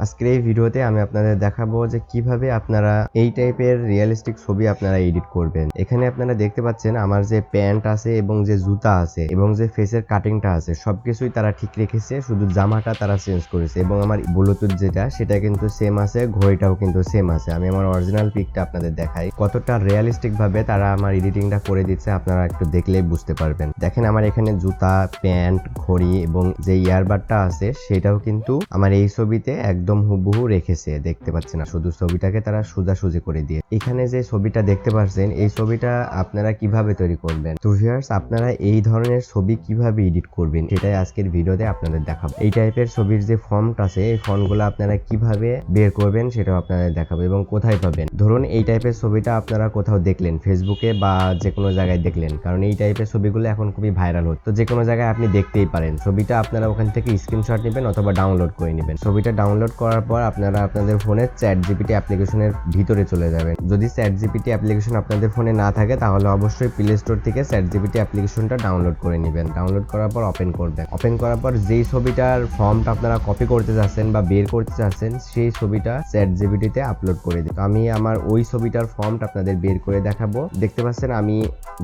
আজকের এই ভিডিওতে আমি আপনাদের দেখাবো যে কিভাবে আপনারা এই টাইপের রিয়েলিস্টিক ছবি আপনারা এডিট করবেন। এখানে আপনারা দেখতে পাচ্ছেন আমার যে প্যান্ট আছে এবং যে জুতা আছে এবং যে ফেসের কাটিংটা আছে সবকিছুই তারা ঠিক রেখেছে, শুধু জামাটা তারা চেঞ্জ করেছে এবং আমার ব্লুটুথ যেটা সেটা কিন্তু সেম আছে, ঘড়িটাও কিন্তু সেম আছে। আমি আমার অরিজিনাল পিকটা আপনাদের দেখাই কতটা রিয়েলিস্টিক ভাবে তারা আমার এডিটিংটা করে দিচ্ছে, আপনারা একটু দেখলেই বুঝতে পারবেন। দেখেন আমার এখানে জুতা, প্যান্ট, ঘড়ি এবং যে ইয়ারবাডটা আছে সেটাও কিন্তু আমার এই ছবিতে একদম হুবহু রেখেছে, দেখতে পাচ্ছেন না, শুধু ছবিটাকে তারা সোজাসুজি করে দিয়ে। এখানে যে ছবিটা দেখতে পাচ্ছেন এই ছবিটা আপনারা কিভাবে তৈরি করবেন। তো ভিউয়ার্স, আপনারা এই ধরনের ছবি কিভাবে এডিট করবেন সেটাই আজকের ভিডিওতে আপনাদের দেখাবো। এই টাইপের ছবির যে ফন্ট আছে এই ফন্টগুলো আপনারা কিভাবে বের করবেন সেটাও আপনাদের দেখাবো এবং কোথায় পাবেন। ধরুন এই টাইপের ছবিটা আপনারা কোথাও দেখলেন, ফেসবুকে বা যে কোনো জায়গায় দেখলেন, কারণ এই টাইপের ছবিগুলো এখন খুবই ভাইরাল হচ্ছে, তো যে কোনো জায়গায় আপনি দেখতেই পারেন। ছবিটা আপনারা ওখান থেকে স্ক্রিনশট নেবেন অথবা ডাউনলোড করে নেবেন। ছবিটা ডাউনলোড করার পর আপনারা আপনাদের ফোনে চ্যাটজিপিটি অ্যাপ্লিকেশনের ভিতরে চলে যাবেন। যদি চ্যাটজিপিটি অ্যাপ্লিকেশন আপনাদের ফোনে না থাকে তাহলে অবশ্যই প্লে স্টোর থেকে চ্যাটজিপিটি অ্যাপ্লিকেশনটা ডাউনলোড করে নেবেন। ডাউনলোড করার পর ওপেন করবেন। ওপেন করার পর যেই ছবিটার ফর্মটা আপনারা কপি করতে চাচ্ছেন বা বের করতে চাচ্ছেন সেই ছবিটা চ্যাটজিপিটিতে আপলোড করে দিন। আমি আমার ওই ছবিটার ফর্মটা আপনাদের বের করে দেখাবো। দেখতে পাচ্ছেন আমি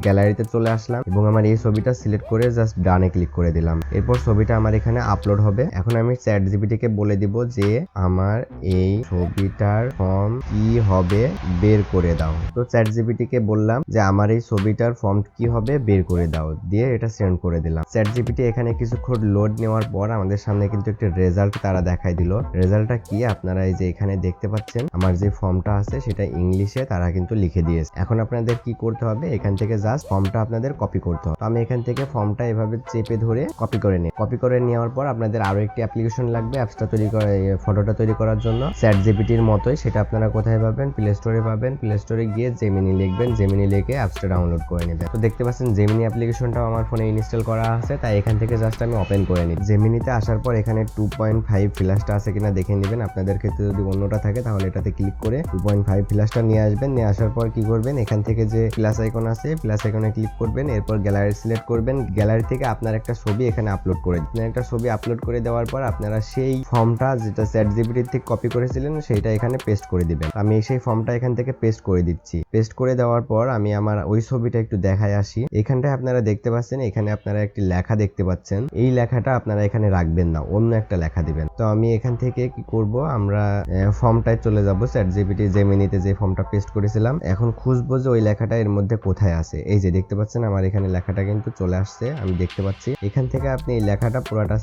গ্যালারিতে চলে আসলাম এবং আমার এই ছবিটা সিলেক্ট করে জাস্ট ডানে ক্লিক করে দিলাম। এরপর ছবিটা আমার এখানে আপলোড হবে। এখন আমি চ্যাটজিপিটিকে বলে দিব যে আমার এই ছবিটার ফর্ম কি হবে বের করে দাও। তো চ্যাটজিপিটিকে বললাম যে আমার এই ছবিটার ফর্ম কি হবে বের করে দাও, দিয়ে এটা সেন্ড করে দিলাম। চ্যাটজিপিটি এখানে কিছুক্ষণ লোড নেওয়ার পর আমাদের সামনে কিন্তু একটা রেজাল্ট তারা দেখাই দিল। রেজাল্টটা কি আপনারা এই যে এখানে দেখতে পাচ্ছেন আমার যে ফর্মটা আছে সেটা ইংলিশে তারা কিন্তু লিখে দিয়েছে। এখন আপনাদের কি করতে হবে, এখান থেকে জাস্ট ফর্মটা আপনাদের কপি করতে হবে। তো আমি এখান থেকে ফর্মটা এভাবে চেপে ধরে কপি করে নিই। কপি করে নেওয়ার পর আপনাদের আরো একটি অ্যাপ্লিকেশন লাগবে অ্যাপসটা তৈরি করা, ফটোটা তৈরি করার জন্য। চ্যাটজিপিটির মতোই সেটা আপনারা কোথায় পাবেন, প্লে স্টোরে পাবেন। প্লে স্টোরে গিয়ে জেমিনি লিখবেন, জেমিনি লিখে অ্যাপসটা ডাউনলোড করে নেবেন। তো দেখতে পাচ্ছেন জেমিনি অ্যাপ্লিকেশনটাও আমার ফোনে ইনস্টল করা আছে, তাই এখান থেকে জাস্ট আমি ওপেন করে নিই। জেমিনিতে আসার পর এখানে 2.5 ফ্ল্যাশটা আছে কিনা দেখে নেবেন। আপনাদের ক্ষেত্রে যদি অন্যটা থাকে তাহলে এটাতে ক্লিক করে 2.5 ফ্ল্যাশটা নিয়ে আসবেন। নিয়ে আসার পর কি করবেন, এখান থেকে যে প্লাস আইকন আছে প্লাস আইকনে ক্লিক করবেন। এরপর গ্যালারি সিলেক্ট করবেন। গ্যালারি থেকে আপনার একটা ছবি এখানে আপলোড করে দিন। একটা ছবি আপলোড করে দেওয়ার পর আপনারা সেই ফর্মটা যেটা চ্যাটজিপিটি থেকে কপি করেছিলেন সেইটা এখানে পেস্ট করে দিবেন। আমি সেই ফর্মটা এখান থেকে পেস্ট করে দিচ্ছি। পেস্ট করে দেওয়ার পর আমি আমার ওই ছবিটা একটু দেখায় আসি। এখানটায় আপনারা দেখতে পাচ্ছেন এখানে আপনারা একটি লেখা দেখতে পাচ্ছেন, এই লেখাটা আপনারা এখানে রাখবেন না, অন্য একটা লেখা দিবেন। তো আমি এখান থেকে কি করব, আমরা ফর্মটায় চলে যাব, চ্যাটজিপিটি জেমিনিতে যে ফর্মটা পেস্ট করেছিলাম। এখন খুঁজবো যে ওই লেখাটা এর মধ্যে কোথায় আছে। এই যে দেখতে পাচ্ছেন আমার এখানে লেখাটা কিন্তু চলে আসছে, আমি দেখতে পাচ্ছি। এখান থেকে আপনি এই লেখাটা পুরাটা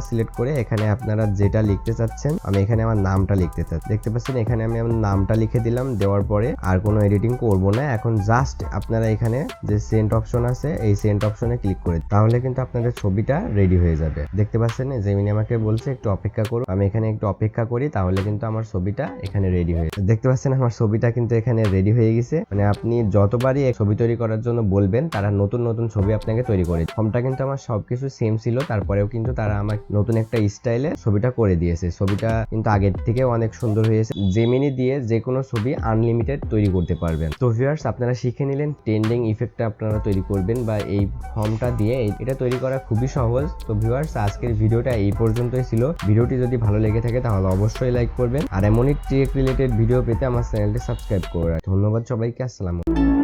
সিলেক্ট করে এখানে আপনারা যেটা লিখতে চাচ্ছেন, আমি এখানে আমার নামটা লিখতে চাচ্ছি। দেখতে পাচ্ছেন এখানে আমি আমার নামটা লিখে দিলাম। দেওয়ার পরে আর কোনো এডিটিং করব না। এখন জাস্ট আপনারা এখানে যে সেন্ড অপশন আছে এই সেন্ড অপশনে ক্লিক করে তাহলে কিন্তু আপনাদের ছবিটা রেডি হয়ে যাবে। দেখতে পাচ্ছেন জেমিনি আমাকে বলছে একটু অপেক্ষা করুন। আমি এখানে একটু অপেক্ষা করি, তাহলে কিন্তু আমার ছবিটা এখানে রেডি হয়ে যাবে। দেখতে পাচ্ছেন আমার ছবিটা কিন্তু এখানে রেডি হয়ে গেছে। মানে আপনি যতবারই ছবি তৈরি করার জন্য বলবেন তারা নতুন নতুন ছবি আপনাকে তৈরি করে। ফর্মটা কিন্তু আমার সবকিছু সেম ছিল, তারপরেও কিন্তু তারা আমার নতুন একটা স্টাইলে ছবিটা করে দিয়েছে। ছবিটা কিন্তু আগের থেকে অনেক সুন্দর হয়েছে। জেমিনি দিয়ে যে কোনো ছবি আনলিমিটেড তৈরি করতে পারবেন। তো ভিউয়ার্স, আপনারা শিখে নিলেন ট্রেন্ডিং ইফেক্টটা আপনারা তৈরি করবেন বা এই ফর্মটা দিয়ে এটা তৈরি করা খুবই সহজ। তো ভিউয়ার্স, আজকের ভিডিওটা এই পর্যন্তই ছিল। ভিডিওটি যদি ভালো লেগে থাকে তাহলে অবশ্যই লাইক করবেন আর এমনই টেক রিলেটেড ভিডিও পেতে আমার চ্যানেলটি সাবস্ক্রাইব করবেন। ধন্যবাদ সবাইকে, আসসালামু আলাইকুম।